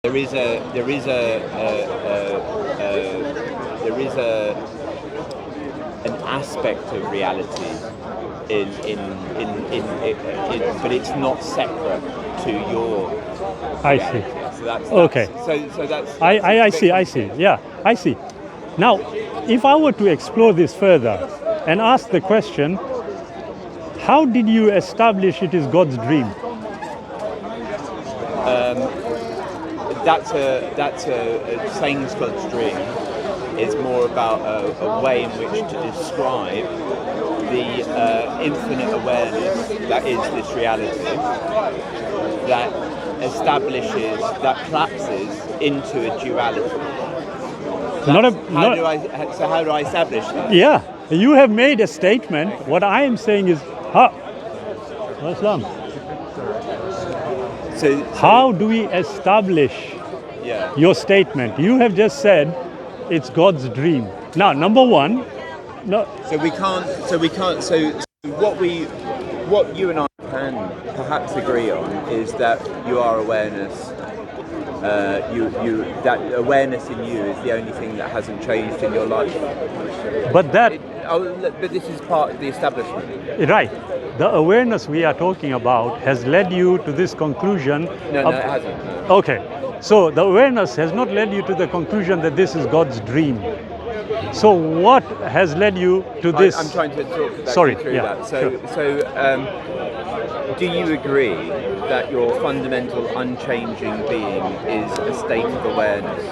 there is an aspect of reality but it's not separate to your I reality. see. So that's Okay. So that's I see. Yeah, I see. Now, if I were to explore this further and ask the question, how did you establish it is God's dream? That's a saying it's God's dream is more about a way in which to describe the infinite awareness that is this reality that establishes, that collapses into a duality. How do I establish that? Yeah, you have made a statement. What I am saying is, Islam. So how do we establish your statement? You have just said it's God's dream. Now, number one, no. So what you and I can perhaps agree on is that you are awareness. That awareness in you is the only thing that hasn't changed in your life. But but this is part of the establishment. Right. The awareness we are talking about has led you to this conclusion. No, it hasn't. No. Okay. So the awareness has not led you to the conclusion that this is God's dream. So what has led you to this? I'm trying to talk through that. Do you agree that your fundamental unchanging being is a state of awareness?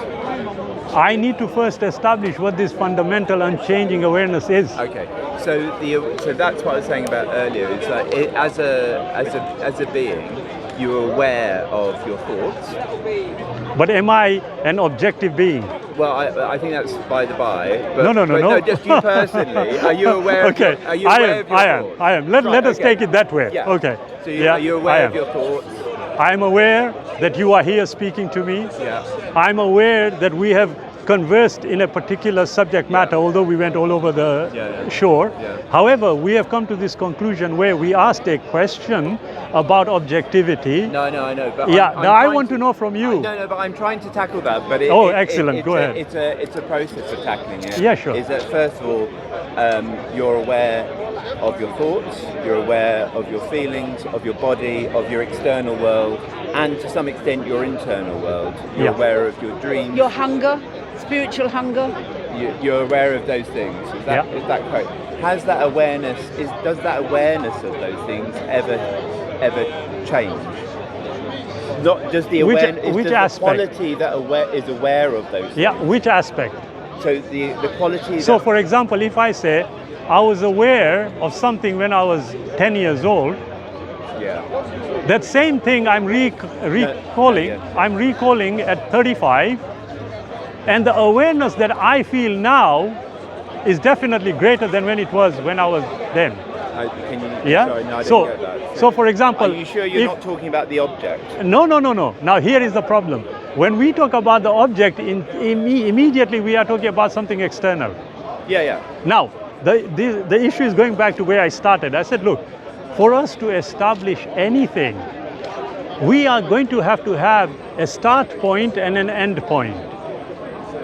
I need to first establish what this fundamental unchanging awareness is. Okay, so that's what I was saying about earlier. It's like as a being, you're aware of your thoughts. But am I an objective being? Well, I think that's by the by. But, no. Just you personally, are you aware? Okay, are you aware of your thoughts? I am. Let us take it that way. Yeah. Okay. So are you aware of your thoughts? I am aware that you are here speaking to me. Yeah. I'm aware that we have conversed in a particular subject matter, although we went all over the shore. Yeah. However, we have come to this conclusion where we asked a question about objectivity. No, I know. But I want to know from you. No, but I'm trying to tackle that. But excellent. Go ahead. It's a process of tackling it. Yeah, sure. Is that first of all, you're aware of your thoughts, you're aware of your feelings, of your body, of your external world, and to some extent your internal world. You're aware of your dreams. Your hunger, spiritual hunger. You're aware of those things. Is that correct? Does that awareness of those things ever change? Not does the awareness, which does aspect? The quality that is aware of those things. Yeah, which aspect? So the quality. So, for example, if I say I was aware of something when I was 10 years old, that same thing I'm recalling. I'm recalling at 35, and the awareness that I feel now is definitely greater than when it was when I was then. Sorry, no, I didn't get that. So, for example, are you sure you're not talking about the object? No. Now here is the problem. When we talk about the object, immediately we are talking about something external. Yeah. Now, the issue is going back to where I started. I said, look, for us to establish anything, we are going to have a start point and an end point.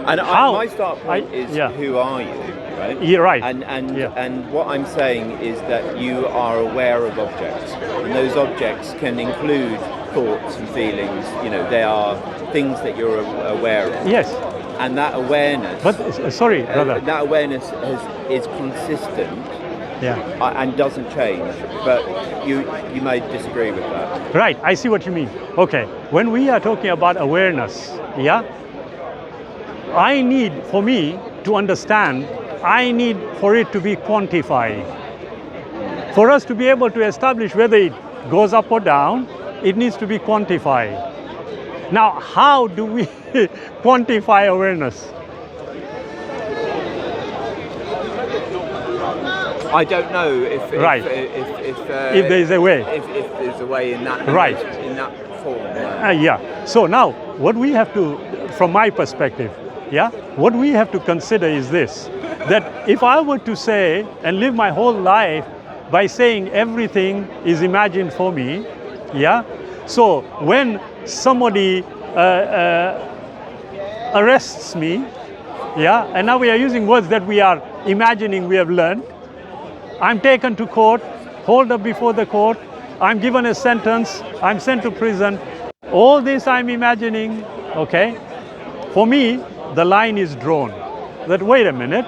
And my start point is who are you, right? You're right. And what I'm saying is that you are aware of objects, and those objects can include thoughts and feelings. They are things that you're aware of. Yes. And that awareness. But sorry, brother. That awareness is consistent. Yeah. And doesn't change. But you may disagree with that. Right. I see what you mean. Okay. When we are talking about awareness, I need, for me to understand, I need for it to be quantified. For us to be able to establish whether it goes up or down, it needs to be quantified. Now, how do we quantify awareness? I don't know if there is a way. If there's a way in that in that form. So now, what we have to, from my perspective, what we have to consider is this: that if I were to say and live my whole life by saying everything is imagined for me, so when somebody arrests me, yeah, and now we are using words that we are imagining we have learned. I'm taken to court, hauled up before the court, I'm given a sentence, I'm sent to prison. All this I'm imagining, okay? For me, the line is drawn that, wait a minute,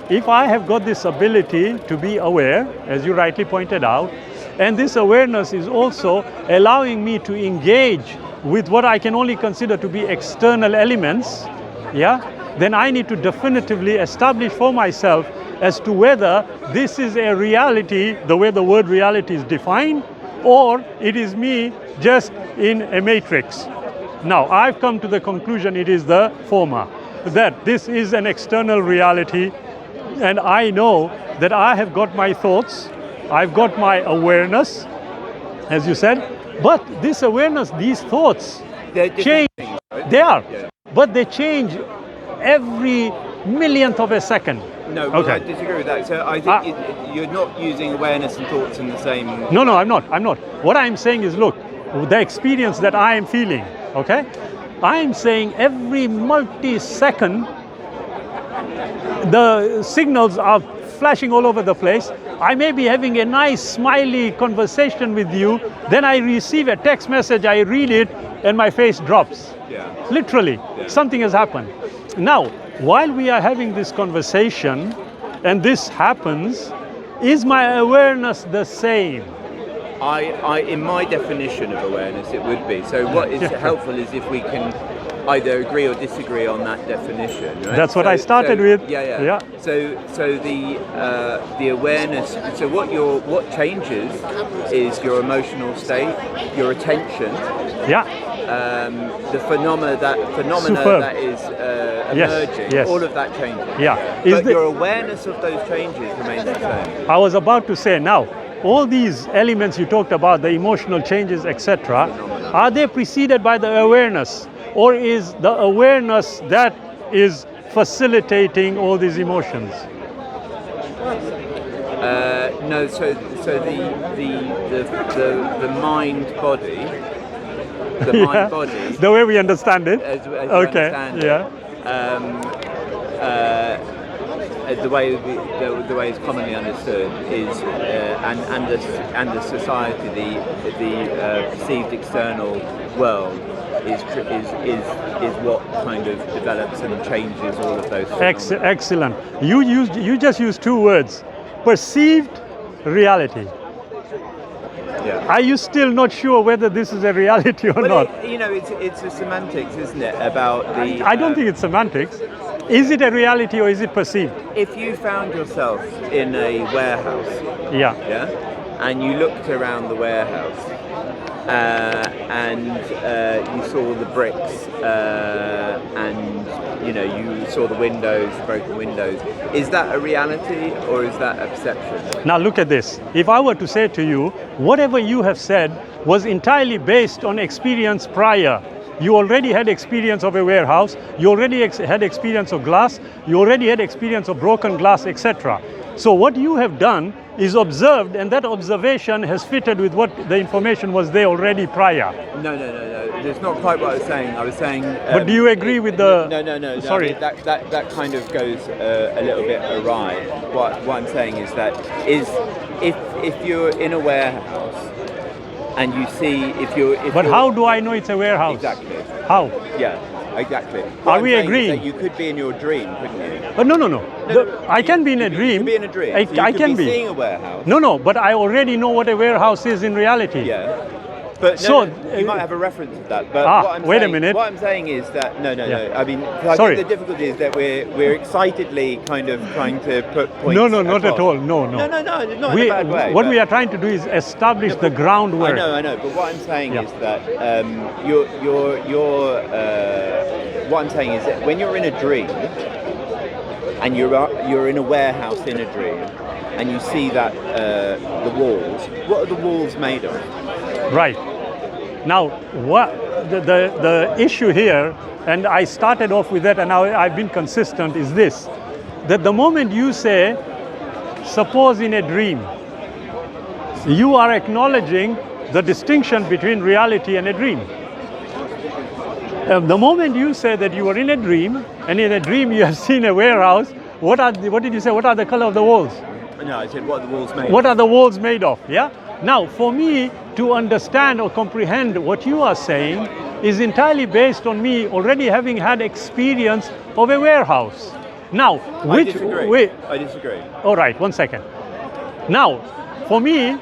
if I have got this ability to be aware, as you rightly pointed out, and this awareness is also allowing me to engage with what I can only consider to be external elements, yeah, then I need to definitively establish for myself as to whether this is a reality, the way the word reality is defined, or it is me just in a matrix. Now, I've come to the conclusion it is the former, that this is an external reality, and I know that I have got my thoughts, I've got my awareness, as you said, but this awareness, these thoughts change. Right? They are, yeah. But they change every millionth of a second. No, well, I disagree with that. So I think you're not using awareness and thoughts in the same... No, I'm not. What I'm saying is, look, the experience that I am feeling, okay? I'm saying every multi-second, the signals are flashing all over the place. I may be having a nice, smiley conversation with you, then I receive a text message, I read it, and my face drops. Yeah. Literally, something has happened. Now, while we are having this conversation, and this happens, is my awareness the same? In my definition of awareness, it would be. So what is helpful is if we can either agree or disagree on that definition. Right? That's what I started with. Yeah. So the awareness. So what changes is your emotional state, your attention. Yeah. The phenomena that is emerging. Yes. All of that changes. Yeah. But your awareness of those changes remains the same. I was about to say now. All these elements you talked about, the emotional changes, etc., are they preceded by the awareness? Or is the awareness that is facilitating all these emotions? No, so the mind body, mind body, the way we understand it. As okay. Understand yeah. The way it's commonly understood is, and the society, the perceived external world is what kind of develops and changes all of those things. Excellent. You just used two words: perceived reality. Yeah. Are you still not sure whether this is a reality or not? It's a semantics, isn't it? About the. I don't think it's semantics. Is it a reality or is it perceived? If you found yourself in a warehouse, and you looked around the warehouse, and you saw the bricks, and you saw the windows, broken windows, is that a reality or is that a perception? Now look at this. If I were to say to you, whatever you have said was entirely based on experience prior. You already had experience of a warehouse, you already had experience of glass, you already had experience of broken glass, etc. So what you have done is observed, and that observation has fitted with what the information was there already prior. No. That's not quite what I was saying. I was saying. But do you agree with the? No. Sorry. I mean, that kind of goes a little bit awry. What I'm saying is that if you're in a warehouse and you see But how do I know it's a warehouse? Exactly. How? Yeah. Exactly. Are we agreeing? You could be in your dream, couldn't you? But no. I can be in a dream. You could be in a dream. I can be seeing a warehouse. No, but I already know what a warehouse is in reality. Yeah. But you might have a reference of that. But wait a minute. What I'm saying is that no. I mean, Sorry. think the difficulty is that we're excitedly kind of trying to put points. No, not across. at all. No. No, not in a bad way. What we are trying to do is establish the groundwork. I know. But what I'm saying is that what I'm saying is that when you're in a dream and you're in a warehouse in a dream and you see that the walls, what are the walls made of? Right. Now, what the issue here, and I started off with that and now I've been consistent, is this: that the moment you say, suppose in a dream, you are acknowledging the distinction between reality and a dream. The moment you said that you were in a dream, and in a dream you have seen a warehouse, what did you say? What are the color of the walls? No, I said what are the walls made? What are the walls made of? Yeah. Now, for me to understand or comprehend what you are saying is entirely based on me already having had experience of a warehouse. Now, I disagree. wait. I disagree. All right, 1 second. Now, for me,